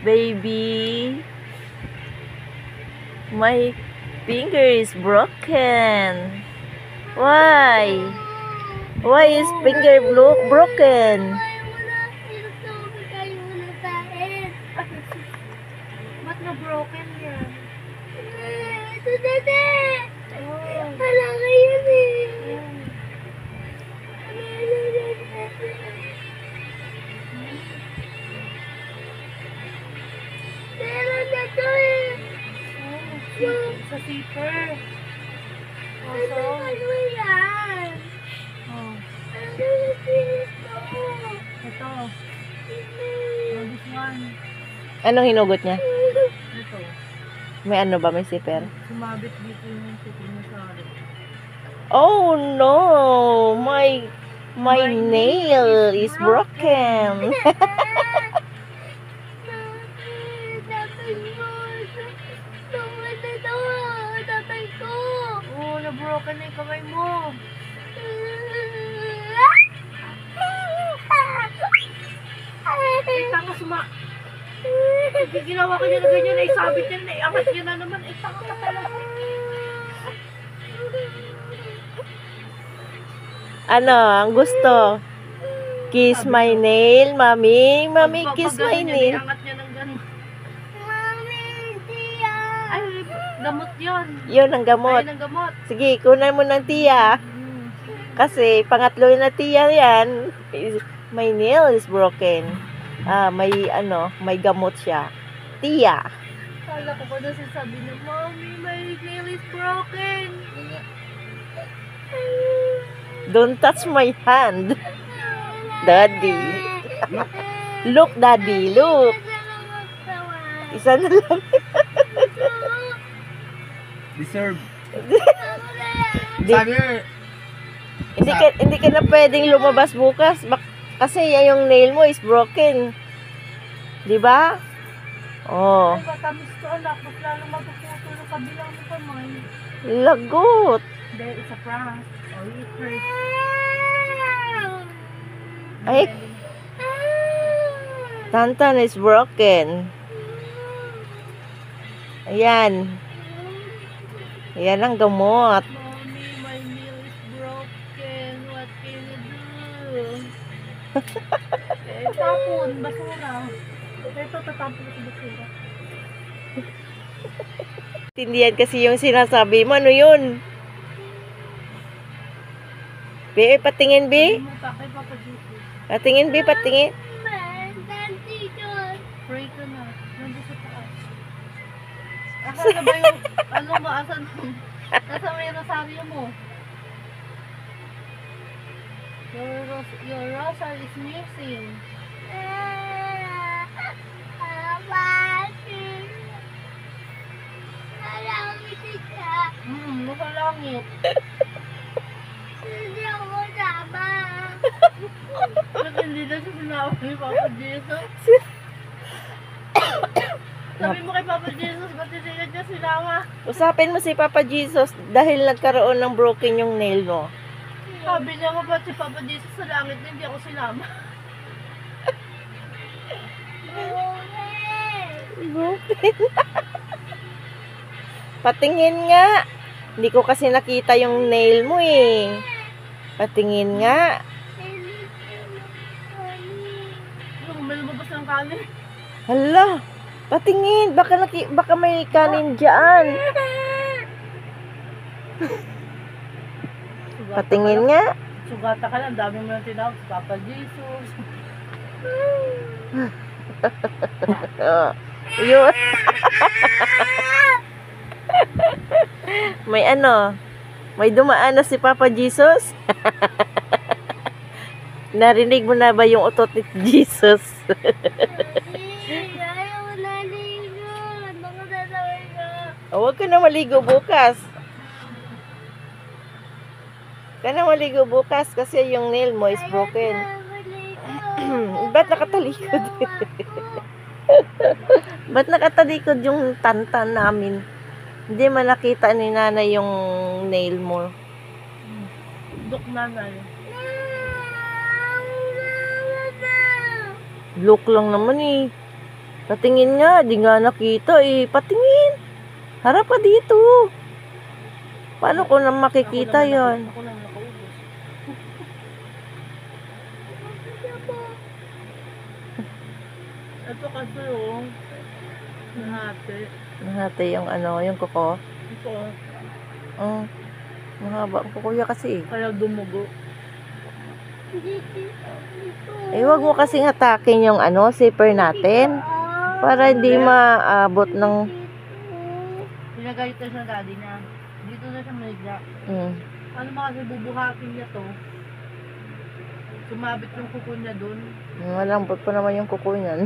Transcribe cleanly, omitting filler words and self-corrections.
baby. My finger is broken. Why? Why is finger broken? Ba't na broken yan? Ito, dede! Wala ka yun eh. Meron na to eh. Sa zipper. Ano yan? Oh, Ano ito? ito. This one. Anong hinugot niya? Ito. May ano ba? May zipper? Sumabit dito yung zipper mo sa akin. Oh no! My nail is broken. Tatay ko. Oo, na-broken na yung kamay mo. Ay, tanga Hindi ginawa ka niya na ganyan. Ay, sabit yan. Ay, angat niya na naman. Ay, tanga ka talaga. Ano ang gusto? Kiss my nail, mami. Mami, kiss my nail. Angat niya ng gano'n. Mami, tiya. Ay, gamot yun. Yun ang gamot. Ay, ng gamot. Sige, kunan mo ng tiya. Kasi pangatlo na tiya yan. My nail is broken. May gamot siya. Tiya. Kala ko ba na sasabi na, Mommy, my nail is broken. Don't touch my hand. Daddy. Look, Daddy. Look. Isa na lang. Deserve. Di- Sabi niya, hindi ka na pwedeng lumabas bukas. Kasi yung nail mo is broken. Di ba? Oh. Ay, matamis to, anak. Mas lalo matututo ng kabilang mo kamay. Lagot. Hindi, it's a prank. Oh, it hurts. Ay, Tantan is broken. Ayan. Ayan ang gamot. Mommy, my nail is broken. What can you do? Tapon, basura. Ito, tatapon ko sa basura. Tindihan kasi yung sinasabi mo. Ano yun? Be, patingin, Be. Muta kay Papa Jesus. Patingin, Be, patingin. Pray ka na. Nandun sa taas. Asan na ba yung, ano ba, asan? Nasa may rosaryo mo. Your rosary is missing. Nasa langit. Hindi ako sama. Ba't hindi na siya sinawa ni Papa Jesus? Sabi mo kay Papa Jesus, ba't hindi na siya sinawa? Usapin mo si Papa Jesus dahil nagkaroon ng broken yung nail mo. Sabi niya nga ba't si Papa Jesus sa langit na hindi ako sinama? Broken. Patingin nga. Hindi ko kasi nakita yung nail mo eh. Patingin nga. Ano, may lumabas ng kanin? Hala. Patingin. Baka may kanin dyan. Patingin nga. Sugata ka lang, dami mo lang tinawag si Papa Jesus. Yun. May dumaan na si Papa Jesus. Narinig mo na ba yung utot ni Jesus? Ayaw na ligo. Baka tatawin ko. Huwag ka na maligo bukas. Ka na maligo bukas kasi yung nail mo is broken. Ba't nakatalikod? Ba't nakatalikod yung tantan namin? Hindi man nakita ni nanay yung nail mo. Duk nanay. Look lang naman eh. Patingin nga, di nga nakita eh. Patingin. Harap ka dito. Paano ko na makikita yon? Ako lang nakaubos. Ito kasi yung nahati. Nahati yung ano, yung kuko. Ito, Oh, mahaba ang kukuya kasi eh. kaya dumugo. Dito. Eh, wag mo kasing hatakin yung ano, zipper natin. Para hindi maabot ng... Pinagalit na siya daddy na. Dito na siya mahiga. Ano ba kasi bubuhatin niya to? Sumabit yung kuko niya dun. Malambot pa naman yung kuko niyan.